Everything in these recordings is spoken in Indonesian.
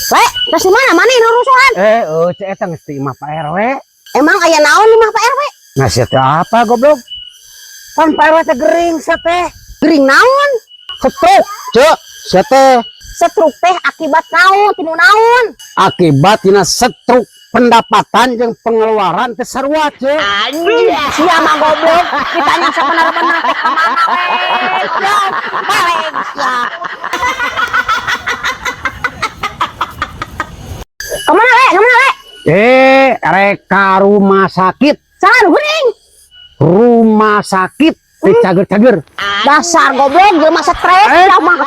Weh, terus mana ini urusan? Cek eta geus ti imah Pak RW. Emang aya naon imah Pak RW? Nah, sia teh apa goblok? Pan Pak RW teh gering sia teh. Gering naon? Stroke, Cek. Sia teh Stroke teh akibat naon? Tinu naon? akibat tina stroke pendapatan jeung pengeluaran teh sarua, Cek. Anjir, sia mah goblok. Ditanya sabenar-benar teh ka mana we? Goblok, balik sia. Kemana we? Kemana we? Rek ka rumah sakit. Salah geuning. Rumah sakit teh cager-cager. Dasar goblok jelema stres mah.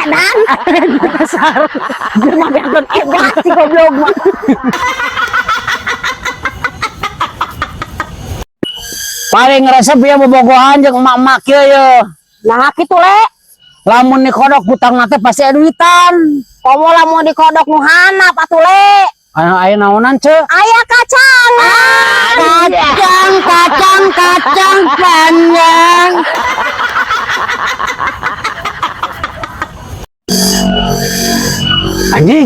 Edan. Dasar jelema beadon edan si goblok mah. Paling resep ya bobogohan jeung emak-emak kieu ye. Nah kitu le. Lamun dikodok hutangna teh pasti aya duitan. Komo lamun dikodok nu handap atuh le. Aya naonan, Cek? Aya kacang. Kacang panjang. Anjing.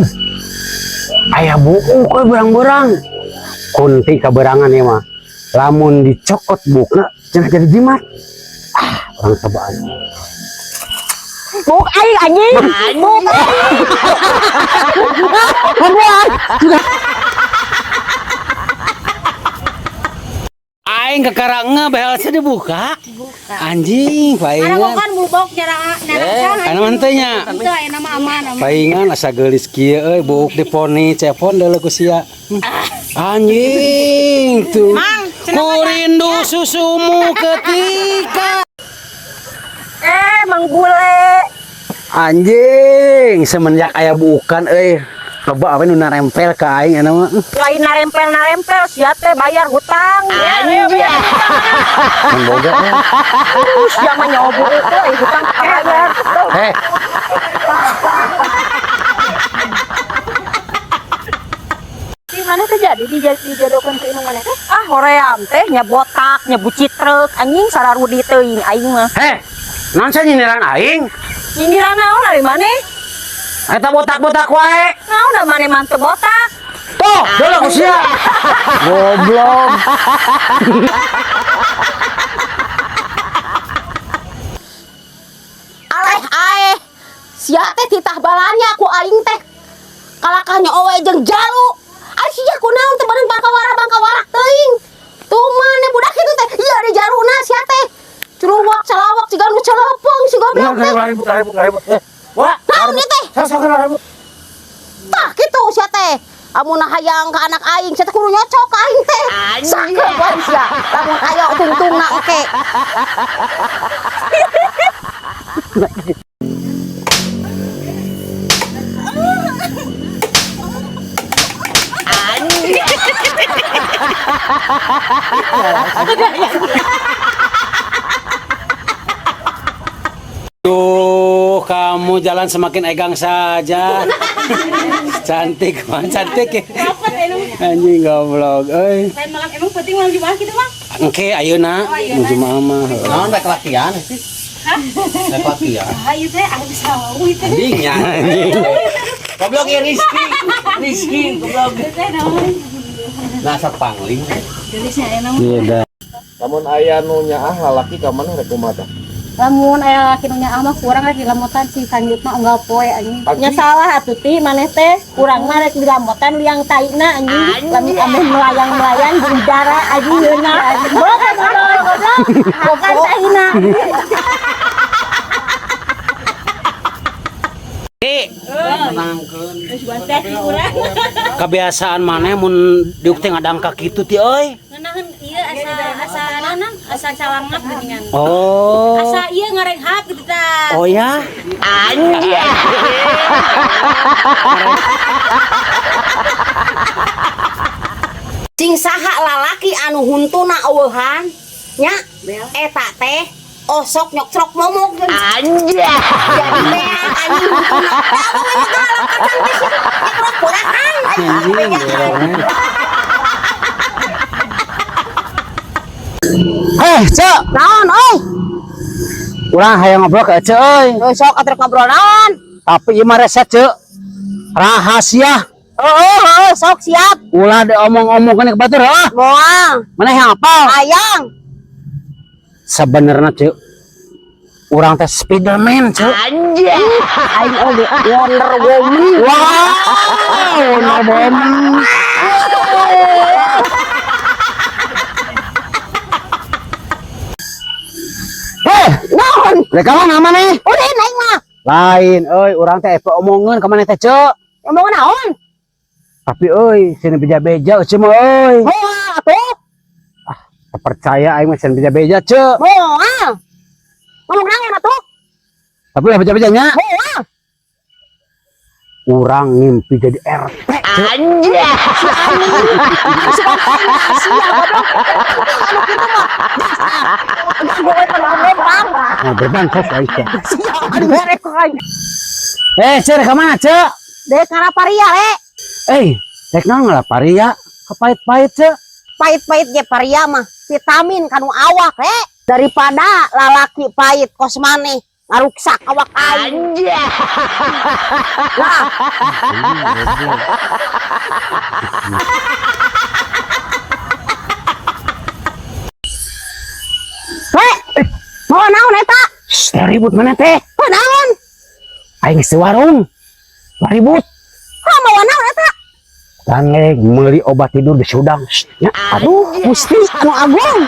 Aya buuk we berang-berang. Kunti kaberangan ya mah. Lamun dicokot buukna cenah jadi jimat. Orang tebaan. Buk aing anjing. Buk. Aing kekarangna behel dibuka. Anjing, paingan. Ada kan bubok jarak Kana mantenya. itu nama aman. Paingan asa geulis kieu euy buuk diponi cepon deuleu ku sia. Anjing tuh. Kurindu susumu ketika. Mang bule. Anjing, semenjak aya bukan euy. Loba apa nu narempel ka aing eta mah. Lain narempel sia teh bayar hutang. Anjing. Mun boga. Sia mah nyobor teh hutang bayar. Di mana terjadi dijodohkeun ke inu mana teh? Ah, hoream teh nya botak, nya bucitrek, anjing sararudi teuing aing mah. Naon sia nyindiran aing? Nyindiran naon dari mana? Eta botak-botak wae. Naon da mana mantep botak? Tuh, deuleu ku sia. Goblok. Aleh sia teh titah balanya ku aing teh. Kalakahnya owe jeung jalu. Ai sia kunaon teh bareng bangka-warak teuing. Tuh mana budak itu teh? Iya di jaluna sia teh. Curuwak calawak ciga nu celepeng si goblok teh. Wah, Naon ieu teh? sok rambut. Tah kitu sia teh. Amun hayang ka anak aing sia teh kudu nyocok ka aing teh. Sakeun wae sia. Lamun aya tungtungna oke. Tuh, kamu jalan semakin egang saja. Cantik, man, cantik ya. Anjing goblok, euy. Lain malam emang penting malam Jumat gitu mah. Engke ayeuna menuju mama. Naon rek latihan sih? Rek latihan. Ayo teh aya sawu itu. Anjingnya. Goblok ya Rizky goblok. Teh naon? Nasa pangling. Gelisnya aya naon? Iya dah. Lamun aya nu nyaah lalaki ka mana rek kumaha? Lamun aya laki nu nyaah mah kurang rek dilamotan si sanjut mah unggal poe anjing. Nya salah atuh ti maneh teh kurang mah rek dilamotan liang taina anjing. Lamun ameh melayang-melayang di udara anjing yeuna. Bukan goblok. Bukan taina. Kebiasaan maneh mun diuk teh ngadangka kitu ti euy. Ngeunaheun ieu asa naon asa cawangat geuningan. Oh. Asa ieu ngarenghap gitu tah. Oh ya. Anjing. Cing saha lalaki anu huntuna eueuhan nya eta teh osok nyok-nyok momok anjing. Jadi beang anjing huntuna. Kamu memang galak kacang teh sih. Pura-puraan anjing. Cek. Naon euy? Urang hayang ngobrol ka Cek euy. Sok atuh ngobrol naon? Tapi ieu mah resep, Cek. rahasia. Oh, sok siap. Ulah diomong-omongkan ke batur heuh. Moal. Mana yang hafal? Ayang. Sebenarnya ceu urang teh Spiderman ceu. Anjay. Aing oge Wonder Woman. Wow, Wonder Woman. Naon? Mereka mah nama nih. Udah naik mah. Lain, urang teh epe omongan kemana teh ceu. Ngomong naon? Tapi sini beja-beja ceu mah Moal atuh. percaya aing mah sini beja-beja ceu. Moal. Ngomong naon atuh? Tapi lah beja-bejanya Moal. urang ngimpi jadi RT. Anjay. Si Ani. Suka rahasia goblok. Anu kitu mah. Gue penumpang. Nah, berbansos Aisyah. Siap, aduh herek kok aing. Ceu ka mana ceu? Dek kana paria le. Rek naon ngalapari ya? Kepait-pait ceu. Pahit-pahit ge paria mah vitamin kanu awak le. Daripada lalaki pahit kos maneh ngaruksak awak aing. Lah, mau naon eta? Ribut mana teh? Mau naon? Aing sewarung. Ribut. Mau naon eta? Tangek meuli obat tidur di Sudang. Ya, Aduh, Gusti anu agung.